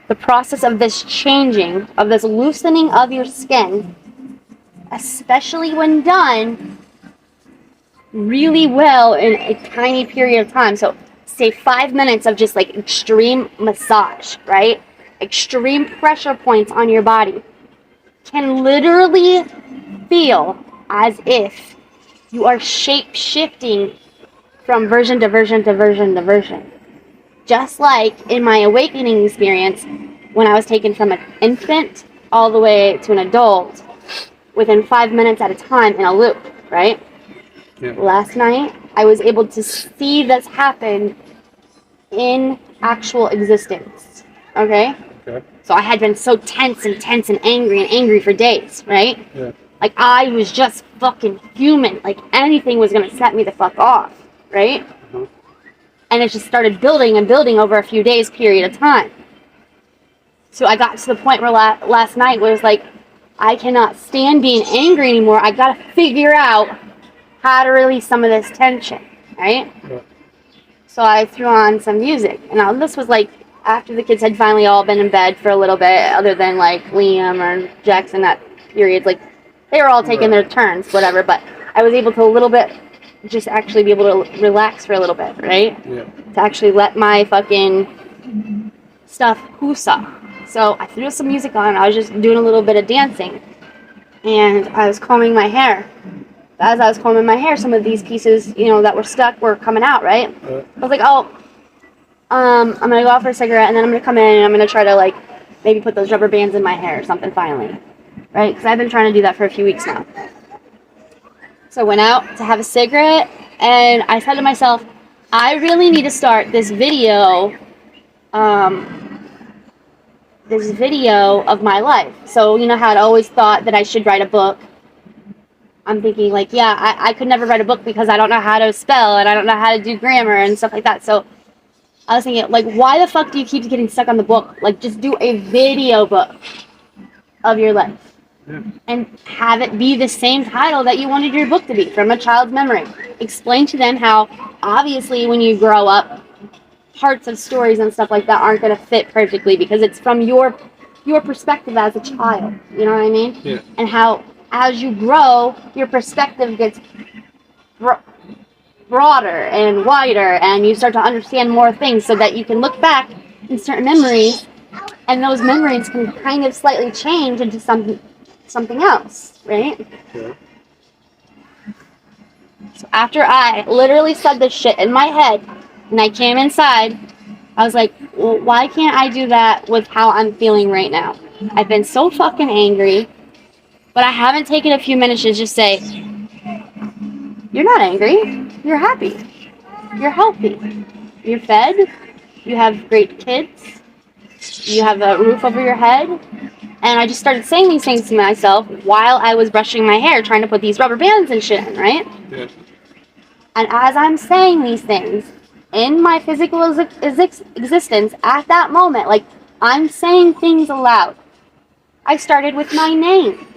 the process of this changing, of this loosening of your skin, especially when done really well in a tiny period of time. So say 5 minutes of just like extreme massage, right? Extreme pressure points on your body can literally feel as if you are shape-shifting from version to version to version to version. Just like in my awakening experience, when I was taken from an infant all the way to an adult within 5 minutes at a time in a loop, right? Yeah. Last night, I was able to see this happen in actual existence, okay? Okay. So I had been so tense and angry for days, right? Yeah. Like, I was just fucking human. Like, anything was gonna set me the fuck off, right? Uh-huh. And it just started building and building over a few days period of time. So I got to the point where last night where it was like, I cannot stand being angry anymore. I gotta figure out how to release some of this tension, right? Yeah. So I threw on some music. And now this was like after the kids had finally all been in bed for a little bit, other than like Liam or Jackson, that period. Like, they were all taking their turns, whatever. But I was able to a little bit just actually be able to relax for a little bit, right? Yeah. To actually let my fucking stuff hoosa. So I threw some music on. I was just doing a little bit of dancing. And I was combing my hair. As I was combing my hair, some of these pieces, that were stuck were coming out, right? I was like, I'm going to go out for a cigarette, and then I'm going to come in, and I'm going to try to, like, maybe put those rubber bands in my hair or something finally, right? Because I've been trying to do that for a few weeks now. So I went out to have a cigarette, and I said to myself, I really need to start this video of my life. So, how I'd always thought that I should write a book. I'm thinking, like, I could never write a book because I don't know how to spell and I don't know how to do grammar and stuff like that. So I was thinking, like, why the fuck do you keep getting stuck on the book? Like, just do a video book of your life. Yeah. And have it be the same title that you wanted your book to be, From a Child's Memory. Explain to them how, obviously, when you grow up, parts of stories and stuff like that aren't going to fit perfectly because it's from your perspective as a child. You know what I mean? Yeah. And how, as you grow, your perspective gets broader and wider, and you start to understand more things so that you can look back in certain memories, and those memories can kind of slightly change into something else, right? Yeah. So after I literally said this shit in my head, and I came inside, I was like, well, why can't I do that with how I'm feeling right now? I've been so fucking angry, but I haven't taken a few minutes to just say, you're not angry, you're happy, you're healthy, you're fed, you have great kids, you have a roof over your head. And I just started saying these things to myself while I was brushing my hair, trying to put these rubber bands and shit in, right? Yeah. And as I'm saying these things in my physical existence at that moment, like, I'm saying things aloud. I started with my name.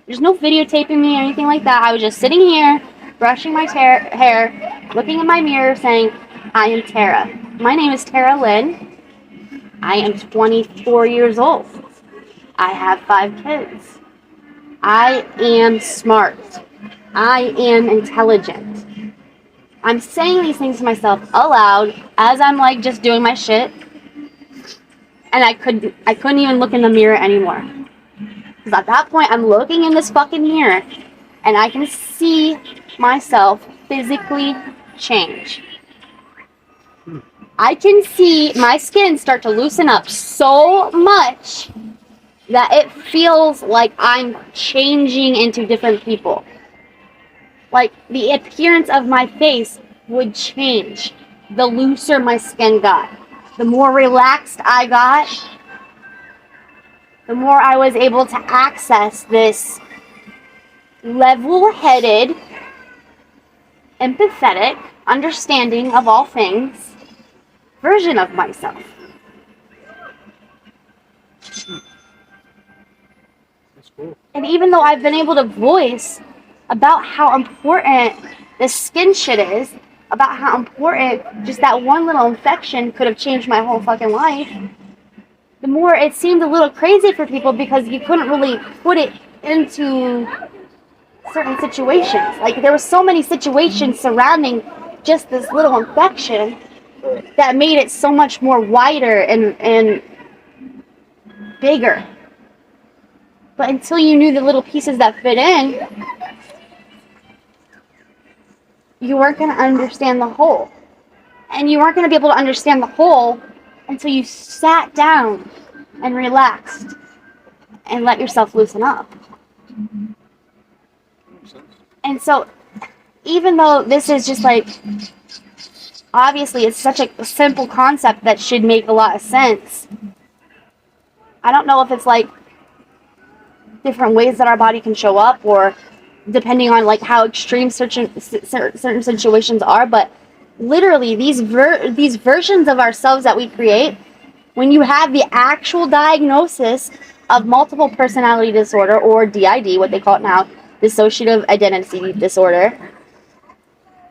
There's no videotaping me or anything like that. I was just sitting here, brushing my hair, looking in my mirror, saying, I am Tara. My name is Tara Lynn. I am 24 years old. I have 5 kids. I am smart. I am intelligent. I'm saying these things to myself aloud as I'm, like, just doing my shit. And I couldn't even look in the mirror anymore. Because at that point, I'm looking in this fucking mirror, and I can see myself physically change. I can see my skin start to loosen up so much that it feels like I'm changing into different people. Like, the appearance of my face would change the looser my skin got. The more relaxed I got, the more I was able to access this level-headed, empathetic, understanding of all things version of myself. That's cool. And even though I've been able to voice about how important this skin shit is, about how important just that one little infection could have changed my whole fucking life, the more it seemed a little crazy for people because you couldn't really put it into certain situations. Like there were so many situations surrounding just this little infection that made it so much more wider and bigger. But until you knew the little pieces that fit in, you weren't going to understand the whole. And you weren't going to be able to understand the whole until you sat down and relaxed and let yourself loosen up. And so, even though this is just like, obviously it's such a simple concept that should make a lot of sense, I don't know if it's like different ways that our body can show up, or depending on like how extreme certain situations are, but literally these versions of ourselves that we create, when you have the actual diagnosis of multiple personality disorder, or DID, what they call it now, dissociative identity disorder,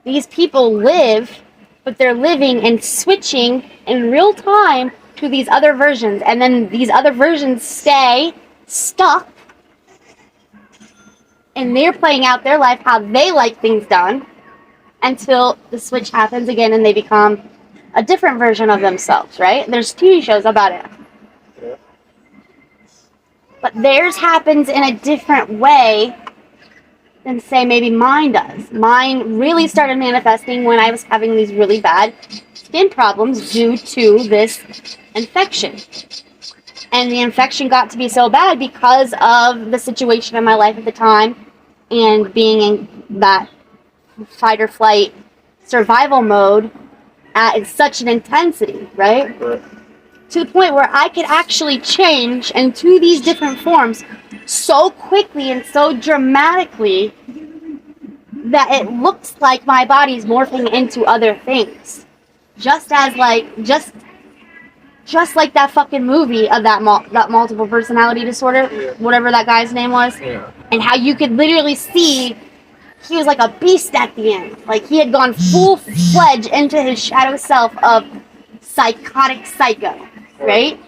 these people live, but they're living and switching in real time to these other versions, and then these other versions stay stuck, and they're playing out their life how they like things done until the switch happens again and they become a different version of themselves, right? There's TV shows about it. Yeah. But theirs happens in a different way than, say, maybe mine does. Mine really started manifesting when I was having these really bad skin problems due to this infection. And the infection got to be so bad because of the situation in my life at the time and being in that fight or flight survival mode at such an intensity, right? To the point where I could actually change into these different forms so quickly and so dramatically that it looks like my body's morphing into other things. Just as like, just like that fucking movie of that multiple personality disorder, whatever that guy's name was, and how you could literally see he was like a beast at the end. Like he had gone full-fledged into his shadow self of psychotic psycho, right?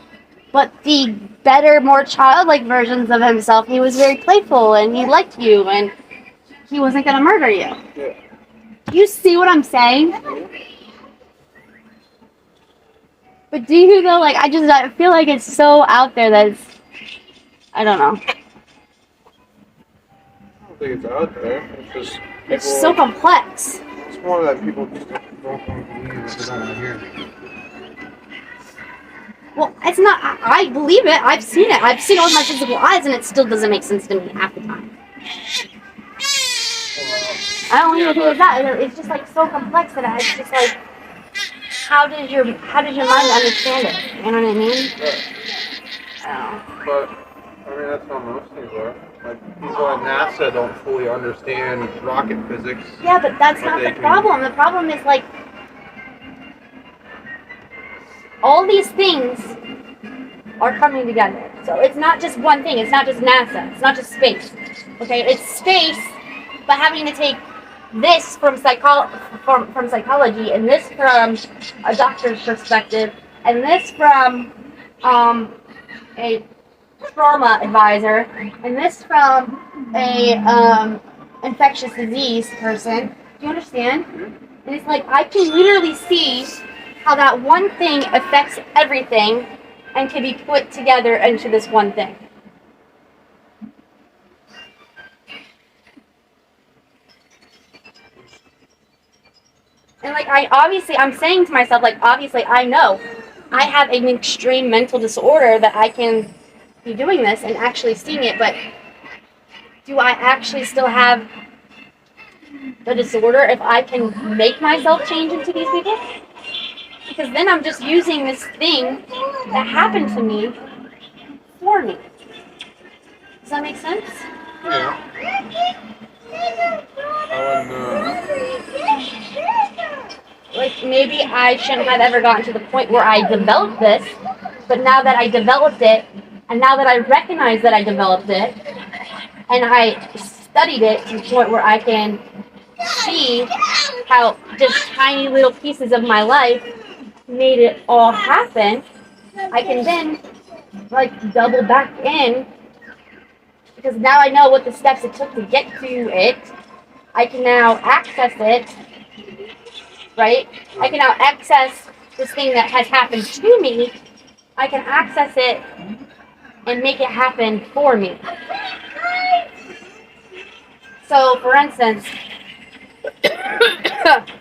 But the better, more childlike versions of himself, he was very playful and he liked you and he wasn't going to murder you. Do you see what I'm saying? But do you though? Like, I feel like it's so out there that it's, I don't know. I don't think it's out there. It's just It's so complex. It's more that people just don't want to believe it. They don't want to hear it. Well, it's not. I believe it. I've seen it. I've seen it with my physical eyes, and it still doesn't make sense to me half the time. I don't even think it's that. It's just like so complex that it's just like, how does your mind understand it? You know what I mean? But I mean, that's how most things are. Like people at NASA don't fully understand rocket physics. Yeah, but that's not the problem. The problem is like all these things are coming together. So it's not just one thing. It's not just NASA. It's not just space. Okay, it's space, but having to take this from psychology, and this from a doctor's perspective, and this from a trauma advisor, and this from a infectious disease person. Do you understand? And it's like I can literally see how that one thing affects everything and can be put together into this one thing. And like I'm saying to myself, like obviously I know I have an extreme mental disorder that I can be doing this and actually seeing it, but do I actually still have the disorder if I can make myself change into these people? Because then I'm just using this thing that happened to me for me. Does that make sense? Yeah. Like maybe I shouldn't have ever gotten to the point where I developed this, but now that I developed it, and now that I recognize that I developed it, and I studied it to the point where I can see how just tiny little pieces of my life made it all happen, I can then like double back in because now I know what the steps it took to get to it. I can now access it, right? I can now access this thing that has happened to me. I can access it and make it happen for me. So, for instance,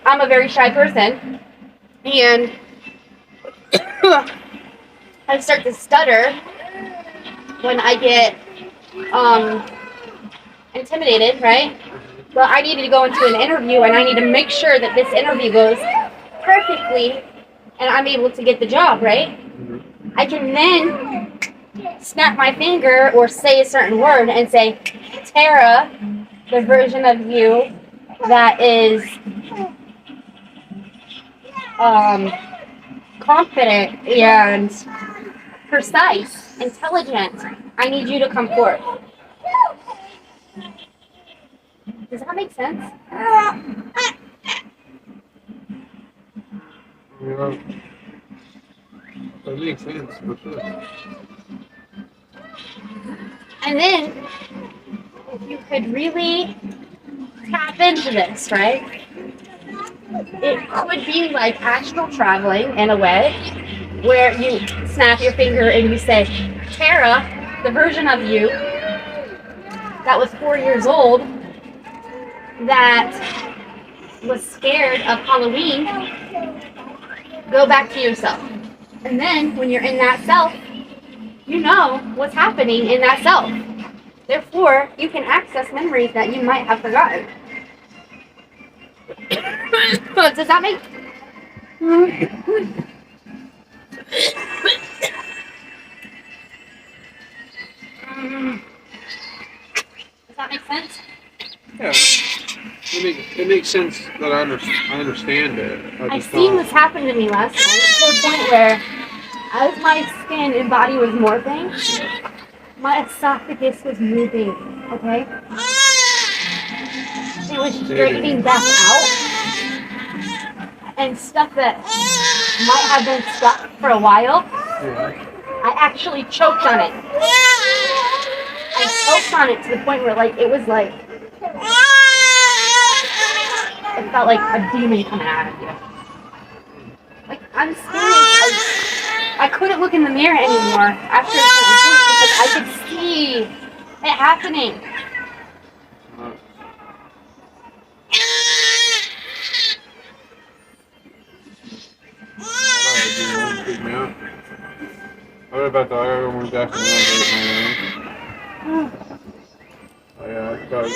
I'm a very shy person, and I start to stutter when I get intimidated, right? Well, I needed to go into an interview, and I need to make sure that this interview goes perfectly, and I'm able to get the job, right? I can then snap my finger or say a certain word and say, Tara, the version of you that is confident and precise, intelligent, I need you to come forth. Does that make sense? Yeah. That makes sense for sure. And then, if you could really tap into this, right? It could be like astral traveling in a way, where you snap your finger and you say, Tara, the version of you that was 4 years old, that was scared of Halloween, go back to yourself. And then, when you're in that self, you know what's happening in that self. Therefore, you can access memories that you might have forgotten. Does that make Does that make sense? Yeah. It makes sense that I understand it. I've seen this happen to me last night to the point where, as my skin and body was morphing, my esophagus was moving, okay? It was straightening back out. And stuff that might have been stuck for a while, I actually choked on it. I choked on it to the point where, like, it was like, it felt like a demon coming out of you. Like, I'm serious. I couldn't look in the mirror anymore after a certain point because I could see it happening. What about the other one? Definitely. Oh yeah, I thought.